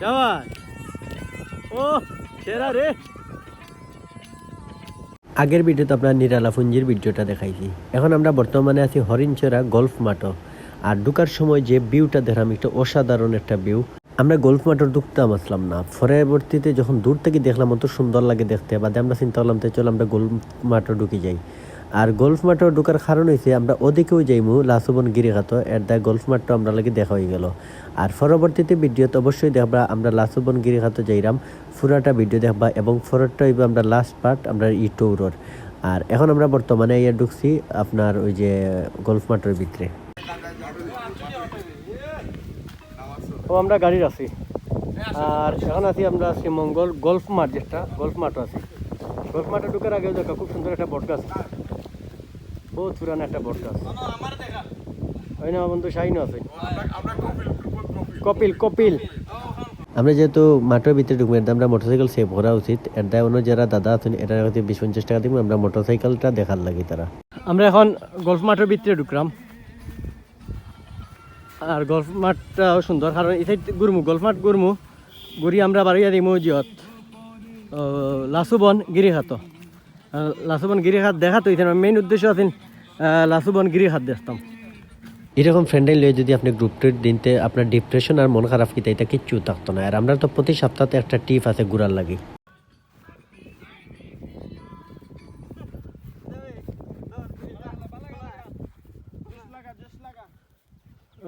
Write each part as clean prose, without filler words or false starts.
শাবাশ ও সেরা রে। আগের ভিডিওতে আপনার নিরালাপুঞ্জির ভিডিওটা দেখাইছি। এখন আমরা বর্তমানে আছি হরিণচরা গল্ফ মাঠও। আর ঢুকার সময় যে ভিউটা দেখলাম একটা অসাধারণ একটা ভিউ। আমরা গল্ফ মাঠের ঢুকতাম আসলাম না, পরবর্তীতে যখন দূর থেকে দেখলাম অত সুন্দর লাগে দেখতে, বাদে আমরা চিন্তা করলাম তো চলো আমরা গল্ফ মাঠে ঢুকে যাই। আর গল্ফ মাঠে ঢুকার কারণ হয়েছে আমরা ওদিকেও যাইমু লাসুবন গিরিঘাট, এর দা গল্ফ মাঠটা আমরা লাগে দেখা হয়ে গেল। আর পরবর্তীতে ভিডিওতে অবশ্যই দেখবা আমরা লাসুবন গিরিঘাট যাইরাম, পুরাটা ভিডিও দেখবা এবং পরেরটা হইব আমরা লাস্ট পার্ট আমরা ই ট্যুরের। আর এখন আমরা বর্তমানে ইয়ে ঢুকছি আপনার ওই যে গল্ফ মাঠের ভিতরে। ও আমরা গাড়ির আছি। আর এখন আছি আমরা শ্রীমঙ্গল গল্ফ মাঠ, যেটা গল্ফ মাঠও আছে। গল্ফ মাঠে ঢুকার আগে দেখা খুব সুন্দর একটা বট গাছ, বহুত পুরানো একটা বট গাছ। ওই না বন্ধু শাহিনও আছে, কপিল কপিল। আমরা যেহেতু মাঠের ভিতরে ঢুকবো, এর আমরা মোটরসাইকেল সেভ করা উচিত। এর দায় অন্য যারা দাদা আছেন এটা হয়তো 20-50 টাকা দিব, আমরা মোটরসাইকেলটা দেখার লাগি তারা। আমরা এখন গল্ফ মাঠের ভিতরে ঢুকলাম। আর গল্ফ মাঠটাও সুন্দর, কারণ এই ঘুরমু গল্ফ মাঠ ঘুরমু ঘুরি আমরা বাড়িয়া দিই মৌজিয়ত লাসুবন গিরিঘাট। লাসুবন গিরিঘাট দেখাতো মেইন উদ্দেশ্য আছে লাসুবন গিরিঘাট দেখতাম। এরকম ফ্রেন্ডাই লয়ে যদি আপনি গ্রুপ ট্রিপ দিনতে আপনার ডিপ্রেশন আর মন খারাপ কিতা এটা কিচ্ছু থাকতো না। আর আমরা তো প্রতি সপ্তাহে একটা টিপ আছে ঘুরার লাগি।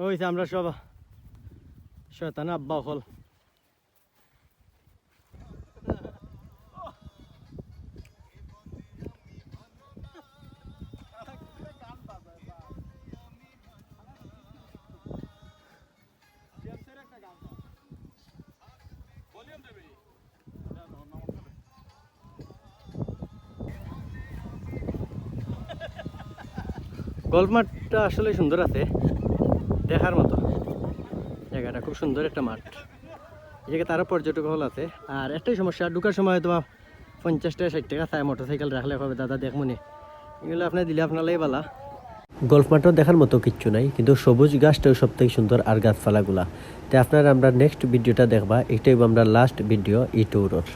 ওই আমরা সব শয়তান আব্বা হল। গল্ফ মাঠটা আসলে সুন্দর আছে, দেখার মতো জায়গাটা, খুব সুন্দর একটা মাঠ। এই জায়গায় তারও পর্যটক হল আছে। আর একটাই সমস্যা, ঢুকার সময় তোমার 50 টাকা 60 টাকা চায় মোটরসাইকেল রাখলে হবে, দাদা দেখমনি এগুলো আপনার দিলে আপনারাই বালা। গল্ফ মাঠও দেখার মতো কিচ্ছু নাই, কিন্তু সবুজ গাছটাও সব থেকে সুন্দর আর গাছপালাগুলা। তাই আপনারা আমরা নেক্সট ভিডিওটা দেখবা, এটাই আমরা লাস্ট ভিডিও ই ট্যুরের।